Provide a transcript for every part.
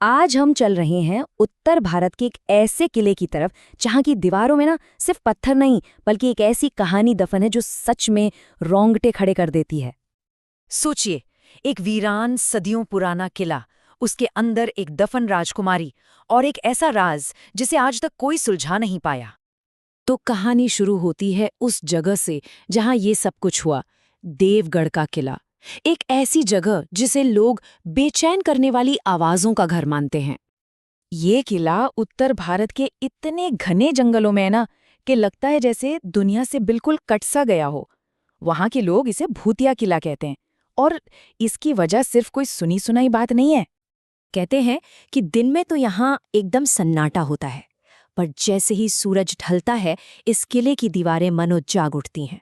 आज हम चल रहे हैं उत्तर भारत के एक ऐसे किले की तरफ जहां की दीवारों में ना सिर्फ पत्थर नहीं बल्कि एक ऐसी कहानी दफन है जो सच में रोंगटे खड़े कर देती है। सोचिए, एक वीरान सदियों पुराना किला, उसके अंदर एक दफन राजकुमारी और एक ऐसा राज जिसे आज तक कोई सुलझा नहीं पाया। तो कहानी शुरू होती है उस जगह से जहां ये सब कुछ हुआ, देवगढ़ का किला। एक ऐसी जगह जिसे लोग बेचैन करने वाली आवाजों का घर मानते हैं। ये किला उत्तर भारत के इतने घने जंगलों में है ना कि लगता है जैसे दुनिया से बिल्कुल कट सा गया हो। वहां के लोग इसे भूतिया किला कहते हैं और इसकी वजह सिर्फ कोई सुनी सुनाई बात नहीं है। कहते हैं कि दिन में तो यहाँ एकदम सन्नाटा होता है, पर जैसे ही सूरज ढलता है इस किले की दीवारें मनो जाग उठती हैं।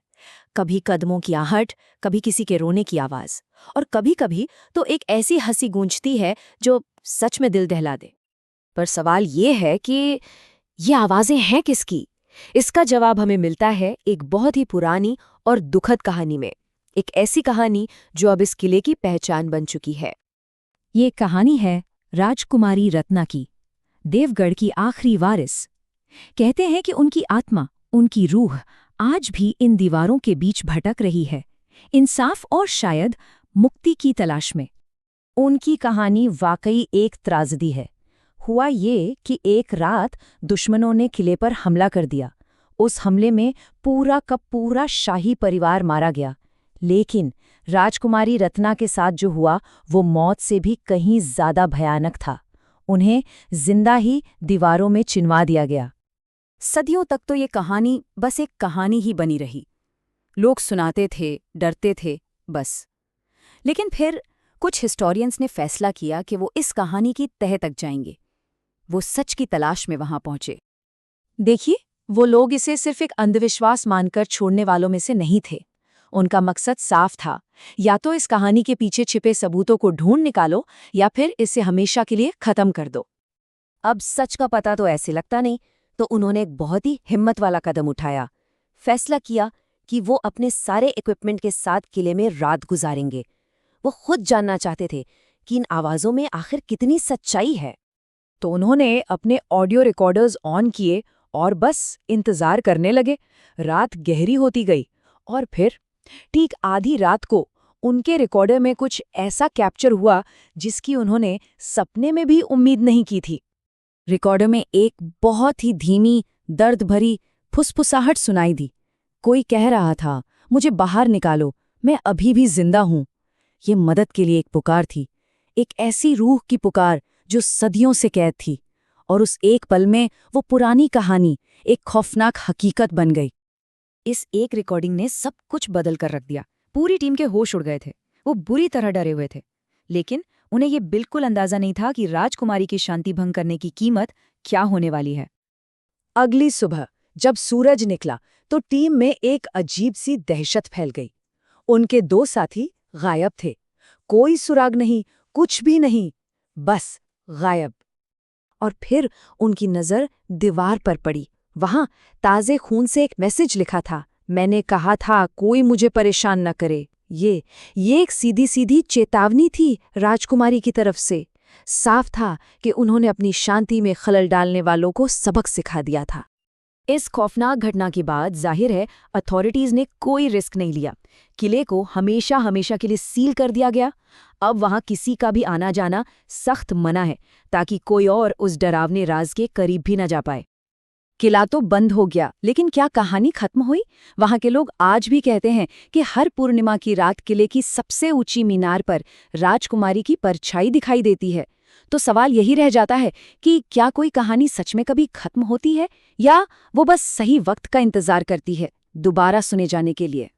कभी कदमों की आहट, कभी किसी के रोने की आवाज और कभी-कभी तो एक ऐसी हंसी गूंजती है जो सच में दिल दहला दे। पर सवाल ये है कि ये आवाजें हैं किसकी? इसका जवाब हमें मिलता है एक बहुत ही पुरानी और दुखद कहानी में। एक ऐसी कहानी जो अब इस किले की पहचान बन चुकी है। ये कहानी है राजकुमारी रत्ना की, देवगढ़ की आखिरी वारिस। कहते हैं कि उनकी आत्मा, उनकी रूह आज भी इन दीवारों के बीच भटक रही है, इंसाफ और शायद मुक्ति की तलाश में। उनकी कहानी वाकई एक त्रासदी है। हुआ ये कि एक रात दुश्मनों ने किले पर हमला कर दिया। उस हमले में पूरा का पूरा शाही परिवार मारा गया, लेकिन राजकुमारी रत्ना के साथ जो हुआ वो मौत से भी कहीं ज्यादा भयानक था। उन्हें जिंदा ही दीवारों में चिनवा दिया गया। सदियों तक तो ये कहानी बस एक कहानी ही बनी रही। लोग सुनाते थे, डरते थे, बस। लेकिन फिर कुछ हिस्टोरियंस ने फैसला किया कि वो इस कहानी की तह तक जाएंगे। वो सच की तलाश में वहां पहुंचे। देखिए, वो लोग इसे सिर्फ एक अंधविश्वास मानकर छोड़ने वालों में से नहीं थे। उनका मकसद साफ था, या तो इस कहानी के पीछे छिपे सबूतों को ढूंढ निकालो या फिर इसे हमेशा के लिए खत्म कर दो। अब सच का पता तो ऐसे लगता नहीं, तो उन्होंने एक बहुत ही हिम्मत वाला कदम उठाया। फैसला किया कि वो अपने सारे इक्विपमेंट के साथ किले में रात गुजारेंगे। वो खुद जानना चाहते थे कि इन आवाज़ों में आखिर कितनी सच्चाई है। तो उन्होंने अपने ऑडियो रिकॉर्डर्स ऑन किए और बस इंतजार करने लगे। रात गहरी होती गई और फिर ठीक आधी रात को उनके रिकॉर्डर में कुछ ऐसा कैप्चर हुआ जिसकी उन्होंने सपने में भी उम्मीद नहीं की थी। रिकॉर्डर में एक बहुत ही धीमी, दर्द भरी फुसफुसाहट सुनाई दी। कोई कह रहा था, मुझे बाहर निकालो, मैं अभी भी जिंदा हूं। ये मदद के लिए एक पुकार थी, एक ऐसी रूह की पुकार जो सदियों से कैद थी। और उस एक पल में वो पुरानी कहानी एक खौफनाक हकीकत बन गई। इस एक रिकॉर्डिंग ने सब कुछ बदल कर रख दिया। पूरी टीम के होश उड़ गए थे। वो बुरी तरह डरे हुए थे, लेकिन उन्हें ये बिल्कुल अंदाजा नहीं था कि राजकुमारी की शांति भंग करने की कीमत क्या होने वाली है। अगली सुबह जब सूरज निकला तो टीम में एक अजीब सी दहशत फैल गई। उनके दो साथी गायब थे। कोई सुराग नहीं, कुछ भी नहीं, बस गायब। और फिर उनकी नजर दीवार पर पड़ी। वहां ताजे खून से एक मैसेज लिखा था, मैंने कहा था कोई मुझे परेशान न करे। ये एक सीधी सीधी चेतावनी थी राजकुमारी की तरफ से। साफ था कि उन्होंने अपनी शांति में खलल डालने वालों को सबक सिखा दिया था। इस खौफनाक घटना के बाद जाहिर है अथॉरिटीज ने कोई रिस्क नहीं लिया। किले को हमेशा हमेशा के लिए सील कर दिया गया। अब वहां किसी का भी आना जाना सख्त मना है, ताकि कोई और उस डरावने राज के करीब भी न जा पाए। किला तो बंद हो गया, लेकिन क्या कहानी खत्म हुई? वहां के लोग आज भी कहते हैं कि हर पूर्णिमा की रात किले की सबसे ऊंची मीनार पर राजकुमारी की परछाई दिखाई देती है। तो सवाल यही रह जाता है कि क्या कोई कहानी सच में कभी खत्म होती है, या वो बस सही वक्त का इंतजार करती है दोबारा सुने जाने के लिए?